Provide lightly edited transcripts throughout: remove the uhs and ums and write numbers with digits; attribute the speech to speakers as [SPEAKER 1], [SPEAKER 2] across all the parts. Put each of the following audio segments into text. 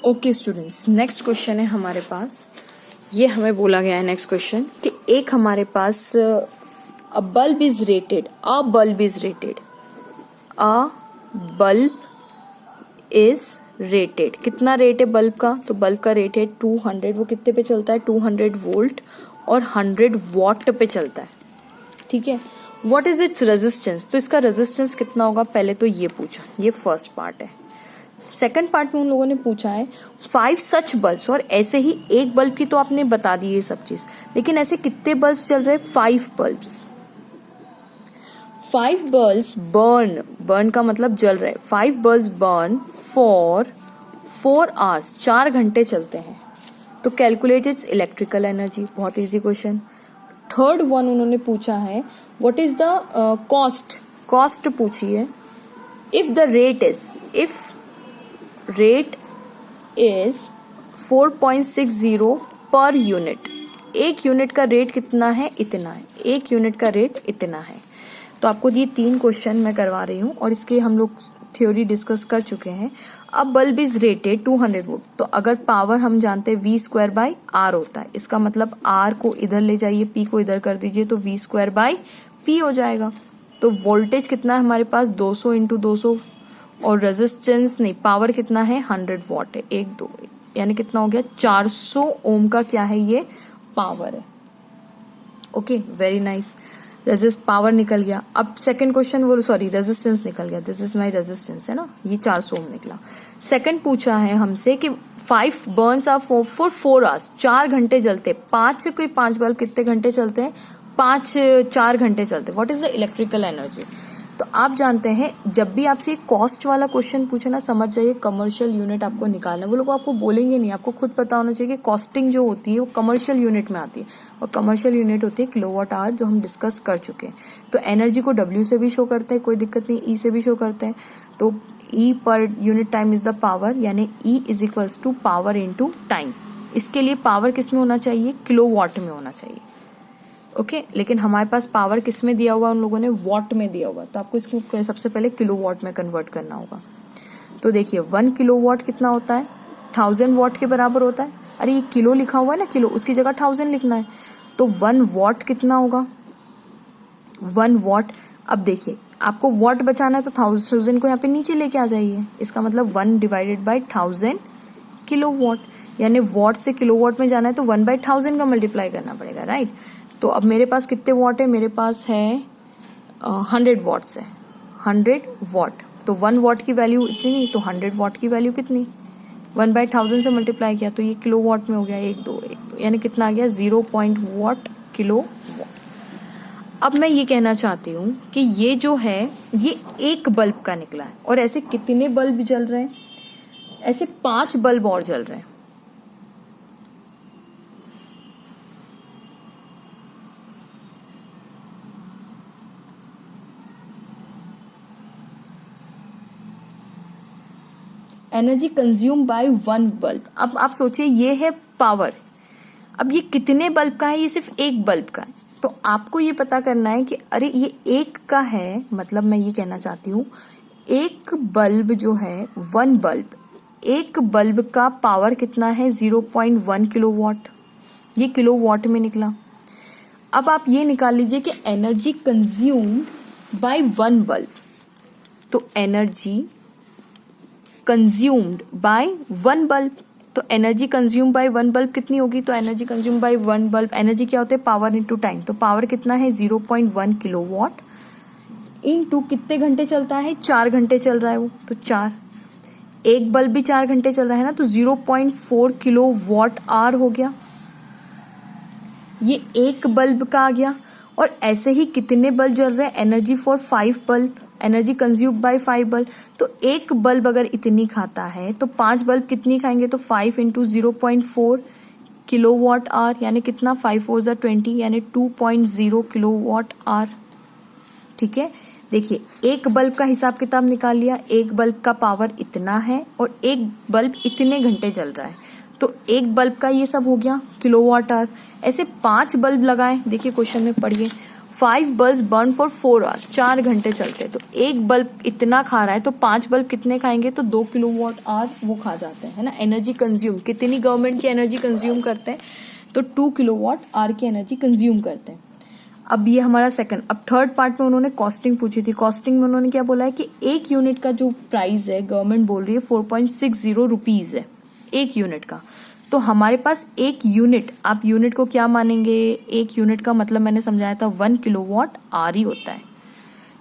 [SPEAKER 1] Okay students, next question है हमारे पास। ये हमें बोला गया है नेक्स्ट क्वेश्चन कि एक हमारे पास अ बल्ब इज रेटेड कितना रेट है बल्ब का? तो बल्ब का रेट है 200। वो कितने पे चलता है? 200 वोल्ट और 100 वॉट पे चलता है। ठीक है। What is its resistance? तो इसका रेजिस्टेंस कितना होगा पहले तो ये पूछा। ये फर्स्ट पार्ट है। सेकंड पार्ट में उन लोगों ने पूछा है 5 सच बल्ब्स, और ऐसे ही एक बल्ब की तो आपने बता दी ये सब चीज, लेकिन ऐसे कितने बल्ब्स चल रहे हैं? 5 बल्ब्स। 5 बल्ब्स बर्न का मतलब जल रहे। 5 बल्ब्स बर्न फॉर 4 आवर्स, 4 घंटे चलते हैं। तो कैलकुलेट इट्स इलेक्ट्रिकल एनर्जी। बहुत इजी क्वेश्चन। थर्ड वन उन्होंने पूछा है व्हाट इज द कॉस्ट पूछी है। If the rate is 4.60 per unit. एक यूनिट का रेट कितना है? इतना है। एक यूनिट का रेट इतना है। तो आपको ये 3 क्वेश्चन मैं करवा रही हूँ और इसके हम लोग थ्योरी डिस्कस कर चुके हैं। अब बल्ब इज रेटेड 200 वोल्ट, तो अगर पावर हम जानते हैं V²/R होता है, इसका मतलब R को इधर ले जाइए, P को इधर कर दीजिए, तो V²/P हो जाएगा। तो वोल्टेज कितना है हमारे पास? 200 × 200, और रेजिस्टेंस नहीं, पावर कितना है? 100 वॉट है। 1 2 यानी कितना हो गया? 400 ओम का क्या है? ये पावर है। Okay, very nice. पावर निकल गया। अब सेकंड क्वेश्चन रेजिस्टेंस निकल गया। दिस इज माय रेजिस्टेंस है ना, ये 400 ओम निकला। सेकंड पूछा है हमसे कि 5 बर्न्स आर फॉर 4 आवर्स, 4 घंटे जलते। 5 बल्ब कितने घंटे चलते हैं? 4 घंटे चलते। What is the electrical energy? तो आप जानते हैं जब भी आपसे कॉस्ट वाला क्वेश्चन पूछे ना, समझ जाइए कमर्शियल यूनिट आपको निकालना है। वो लोग आपको बोलेंगे नहीं, आपको खुद पता होना चाहिए कि कॉस्टिंग जो होती है वो कमर्शियल यूनिट में आती है, और कमर्शियल यूनिट होती है किलोवाट आवर, जो हम डिस्कस कर चुके हैं। तो एनर्जी को W से भी शो करते हैं, कोई दिक्कत नहीं, E से भी शो करते हैं। तो E पर unit time is the power, यानी E is equals to power into time. इसके लिए पावर किस में होना चाहिए? किलोवाट में होना चाहिए। ओके, लेकिन हमारे पास पावर किस में दिया हुआ? उन लोगों ने वॉट में दिया हुआ, तो आपको इसको सबसे पहले किलोवाट में कन्वर्ट करना होगा। तो देखिए 1 किलोवाट कितना होता है? 1000 वॉट के बराबर होता है। अरे ये किलो लिखा हुआ है ना, किलो, उसकी जगह 1000 लिखना है। तो 1 वॉट कितना होगा? 1 वॉट। अब देखिए आपको वॉट बचाना है तो 1000 को यहाँ पे नीचे लेके आ जाइए। इसका मतलब 1/1000 किलोवाट, यानी वॉट से किलोवाट में जाना है तो 1/1000 का मल्टीप्लाई करना पड़ेगा, राइट। तो अब मेरे पास कितने वॉट है? मेरे पास है 100 वॉट्स है। 100 वॉट, तो 1 वॉट की वैल्यू इतनी नहीं, तो 100 वॉट की वैल्यू कितनी? 1/1000 से मल्टीप्लाई किया तो ये किलो वॉट में हो गया। 1 2 यानी कितना आ गया? 0.1 किलो वॉट। अब मैं ये कहना चाहती हूँ कि ये जो है ये एक बल्ब का निकला है, और ऐसे कितने बल्ब जल रहे हैं? ऐसे 5 बल्ब और जल रहे हैं। Energy consume by 1 bulb. अब आप सोचिए ये है पावर। अब ये कितने बल्ब का है? ये सिर्फ एक बल्ब का है। तो आपको ये पता करना है कि अरे ये एक का है, मतलब मैं ये कहना चाहती हूँ एक बल्ब जो है 1 बल्ब, एक बल्ब का पावर कितना है? 0.1 किलोवाट। ये किलोवाट में निकला। अब आप ये निकाल लीजिए कि एनर्जी कंज्यूम्ड बाय 1 बल्ब। तो एनर्जी कंज्यूम्ड बाय 1 बल्ब, तो एनर्जी कंज्यूम बाय 1 बल्ब कितनी होगी? तो energy consume by 1 bulb, energy क्या होता है? Power into time. तो पावर कितना है? 0.1 किलोवाट इंटू कितने घंटे चलता है? 4 घंटे चल रहा है वो, तो 4। एक बल्ब भी 4 घंटे चल रहा है ना, तो 0.4 किलोवाट आवर हो गया। ये एक बल्ब का आ गया। और ऐसे ही कितने बल्ब जल रहे हैं? Energy for 5 bulb, energy consume by 5 bulb. तो एक बल्ब अगर इतनी खाता है तो 5 बल्ब कितनी खाएंगे? तो 5 × 0.4 किलोवाट आवर, यानी कितना? 5 4 = 20, यानी 2.0 किलोवाट आवर। ठीक है, देखिए एक बल्ब का हिसाब किताब निकाल लिया। एक बल्ब का पावर इतना है और एक बल्ब इतने घंटे जल रहा है, तो एक बल्ब का ये सब हो गया किलोवाट आवर। ऐसे 5 बल्ब लगाएं। देखिए क्वेश्चन में पढ़िए 5 बल्ब बर्न फॉर 4 आवर्स, 4 घंटे चलते हैं। तो एक बल्ब इतना खा रहा है तो 5 बल्ब कितने खाएंगे, तो 2 किलोवाट आवर वो खा जाते हैं, है ना। एनर्जी कंज्यूम कितनी गवर्नमेंट की एनर्जी कंज्यूम करते हैं, तो 2 किलोवाट आवर की एनर्जी कंज्यूम करते हैं। अब ये हमारा सेकंड। अब थर्ड पार्ट में उन्होंने कॉस्टिंग पूछी थी। कॉस्टिंग में उन्होंने क्या बोला है कि एक यूनिट का जो प्राइस है गवर्नमेंट बोल रही है 4.60 रुपीज है एक यूनिट का। तो हमारे पास एक यूनिट, आप यूनिट को क्या मानेंगे, एक यूनिट का मतलब मैंने समझाया था 1 किलोवाट आवर ही होता है।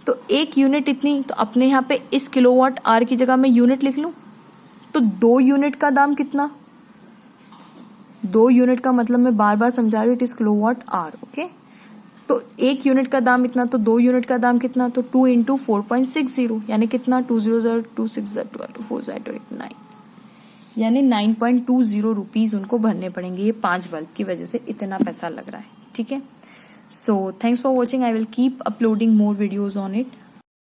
[SPEAKER 1] तो एक यूनिट इतनी, तो अपने यहाँ पे इस किलोवाट आवर की जगह मैं यूनिट लिख लूं, तो 2 यूनिट का दाम कितना, 2 यूनिट का मतलब मैं बार बार समझा रही हूँ, it is kilowatt hour. Okay, तो एक यूनिट का दाम इतना, तो 2 यूनिट का दाम कितना, तो 2 इंटू 4.60 यानी कितना, 2 0 0 2 6 12 4 9, यानी 9.20 रुपीज उनको भरने पड़ेंगे। ये 5 बल्ब की वजह से इतना पैसा लग रहा है। ठीक है, so thanks for watching. I will keep uploading more videos on it.